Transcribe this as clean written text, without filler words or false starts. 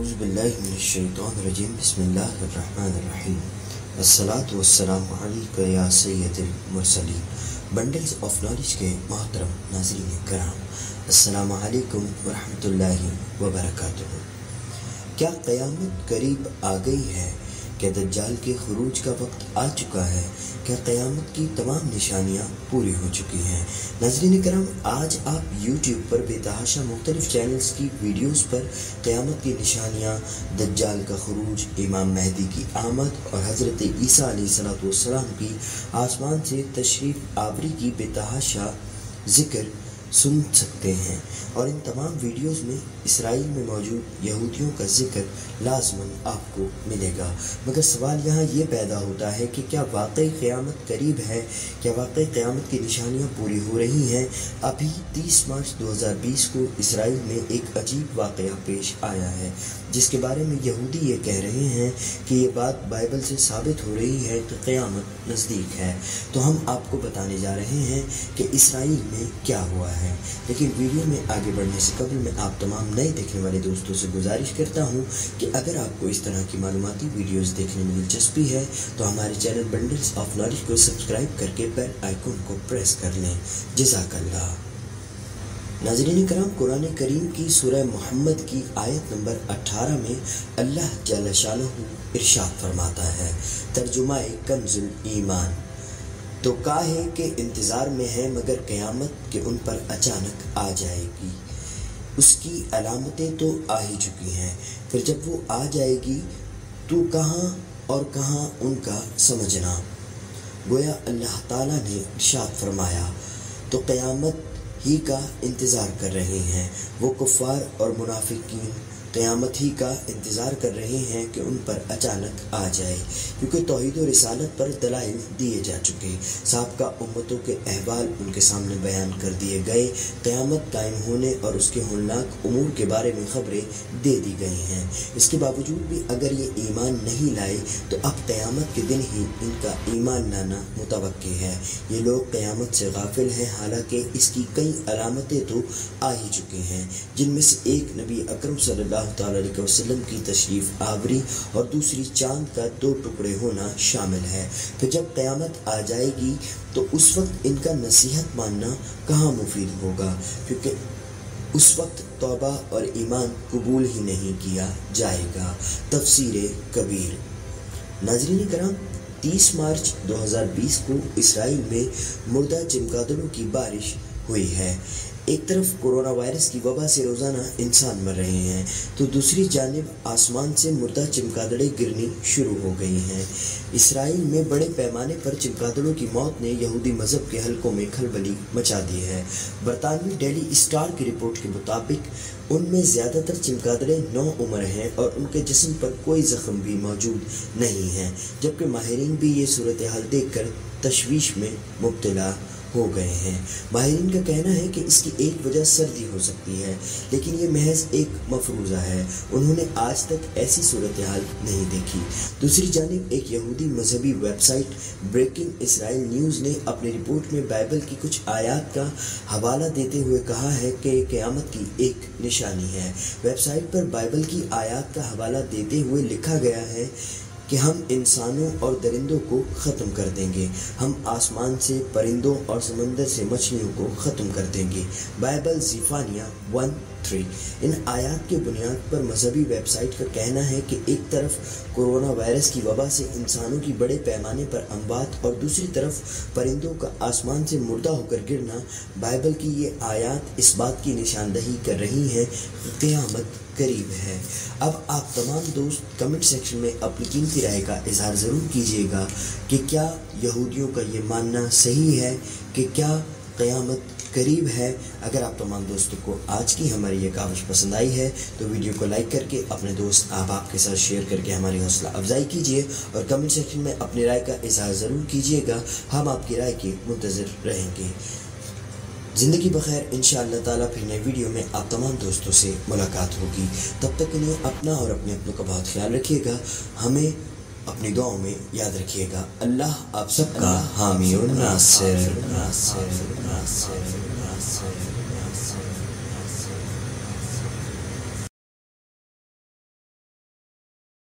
अऊज़ु बिल्लाहि मिनश्शैतानिर्रजीम बिस्मिल्लाहिर्रहमानिर्रहीम अस्सलातु वस्सलामु अलैका या सय्यदुल मुरसलीन। बंडल्स ऑफ नॉलेज के मोहतरम नाज़रीन कराम, अस्सलामु अलैकुम वरहमतुल्लाहि वबरकातुहू। क्या क़यामत करीब आ गई है? क्या दज्जाल के खुरूज का वक्त आ चुका है? क्या क़यामत की तमाम निशानियाँ पूरी हो चुकी हैं? नाज़रीन करम, आज आप YouTube पर बेतहाशा मुख्तलिफ चैनल्स की वीडियोस पर क़यामत की निशानियाँ, दज्जाल का खुरूज, इमाम महदी की आमद और हज़रत ईसा अलैहिस्सलाम की आसमान से तशरीफ़ आवरी की बेतहाशा ज़िक्र सुन सकते हैं। और इन तमाम वीडियोस में इसराइल में मौजूद यहूदियों का ज़िक्र लाज़मन आपको मिलेगा। मगर सवाल यहाँ ये पैदा होता है कि क्या वाकई क़यामत करीब है? क्या वाकई क़यामत की निशानियाँ पूरी हो रही हैं? अभी 30 मार्च 2020 को इसराइल में एक अजीब वाक़या पेश आया है, जिसके बारे में यहूदी ये कह रहे हैं कि ये बात बाइबल से साबित हो रही है कि क़यामत नज़दीक है। तो हम आपको बताने जा रहे हैं कि इसराइल में क्या हुआ है। लेकिन वीडियो में आगे बढ़ने से कबल मैं आप तमाम नए देखने वाले दोस्तों से गुजारिश करता हूं कि अगर आपको इस तरह की मालूमाती वीडियोस देखने में दिलचस्पी है तो हमारे चैनल बंडल्स ऑफ नॉलेज को सब्सक्राइब करके बेल आइकन को प्रेस कर लें। जज़ाकल्लाह। नाज़रीन कराम, कुरान करीम की सूरह मोहम्मद की आयत नंबर 18 में अल्लाह जल्ल शानहू इरशाद फरमाता है, तर्जुमा कंजुल ईमान, तो काहे के इंतज़ार में है मगर क़यामत के उन पर अचानक आ जाएगी। उसकी अलामतें तो आ ही चुकी हैं, फिर जब वो आ जाएगी तो कहाँ और कहाँ उनका समझना। गोया अल्लाह ताला ने इरशाद फरमाया तो क़यामत ही का इंतज़ार कर रहे हैं। वो कुफ़ार और मुनाफिकीन क़यामत ही का इंतज़ार कर रहे हैं कि उन पर अचानक आ जाए, क्योंकि तौहीद और रिसालत पर दलाइल दिए जा चुके, साबका उम्मतों के अहवाल उनके सामने बयान कर दिए गए, क़यामत कायम होने और उसके होलनाक उमूर के बारे में ख़बरें दे दी गई हैं। इसके बावजूद भी अगर ये ईमान नहीं लाए तो अब क़यामत के दिन ही इनका ईमान लाना मुतवक्की है। ये लोग क़यामत से गाफिल हैं, हालांकि इसकी कई अलामतें तो आ ही चुकी हैं, जिनमें से एक नबी अकरम सल्लल्लाहु अलैहि वसल्लम की तशरीफ़ आवरी और दूसरी चांद का 2 टुकड़े होना शामिल है। फिर जब क़यामत आ जाएगी तो उस वक्त इनका नसीहत मानना कहाँ मुफीद होगा, क्योंकि उस वक्त तौबा और ईमान कबूल ही नहीं किया जाएगा। तफसीर कबीर। नाज़रीन करम, 30 मार्च 2020 को इसराइल में मुर्दा चमगादड़ों की बारिश हुई है। एक तरफ कोरोना वायरस की वबा से रोज़ाना इंसान मर रहे हैं, तो दूसरी जानिब आसमान से मुर्दा चमगादड़ें गिरनी शुरू हो गई हैं। इसराइल में बड़े पैमाने पर चमगादड़ों की मौत ने यहूदी मज़हब के हलकों में खलबली मचा दी है। बरतानवी डेली स्टार की रिपोर्ट के मुताबिक उनमें ज़्यादातर चमगादड़ें नौ उम्र हैं और उनके जिस्म पर कोई ज़ख्म भी मौजूद नहीं है, जबकि माहिरीन भी ये सूरत हाल देख कर तशवीश में मुब्तला हो गए हैं। माहिरीन का कहना है कि इसकी एक वजह सर्दी हो सकती है, लेकिन ये महज एक मफरूज़ा है। उन्होंने आज तक ऐसी सूरत हाल नहीं देखी। दूसरी जानिब एक यहूदी मजहबी वेबसाइट ब्रेकिंग इसराइल न्यूज़ ने अपनी रिपोर्ट में बाइबल की कुछ आयात का हवाला देते हुए कहा है कि क़यामत की एक निशानी है। वेबसाइट पर बाइबल की आयात का हवाला देते हुए लिखा गया है कि हम इंसानों और दरिंदों को ख़त्म कर देंगे, हम आसमान से परिंदों और समंदर से मछलियों को ख़त्म कर देंगे। बाइबल ज़ीफ़ानिया 1:3। इन आयात के बुनियाद पर मजहबी वेबसाइट का कहना है कि एक तरफ कोरोना वायरस की वबा से इंसानों की बड़े पैमाने पर अमवात और दूसरी तरफ परिंदों का आसमान से मुर्दा होकर गिरना, बाइबल की ये आयात इस बात की निशानदही कर रही हैं कि क़यामत करीब है। अब आप तमाम दोस्त कमेंट सेक्शन में अपनी कीमती राय का इजहार ज़रूर कीजिएगा कि क्या यहूदियों का ये मानना सही है कि क्या क़यामत करीब है। अगर आप तमाम दोस्तों को आज की हमारी ये काविश पसंद आई है तो वीडियो को लाइक करके अपने दोस्त अहबाब के साथ शेयर करके हमारी हौसला अफजाई कीजिए और कमेंट सेक्शन में अपनी राय का इजहार ज़रूर कीजिएगा। हम आपकी राय के मुंतज़िर रहेंगे। ज़िंदगी बखैर, इंशाअल्लाह ताला फिर नए वीडियो में आप तमाम दोस्तों से मुलाकात होगी। तब तक के लिए अपना और अपने अपनों का बहुत ख्याल रखिएगा। हमें अपनी दुआओं में याद रखिएगा। अल्लाह आप सबका हामी और नासिर।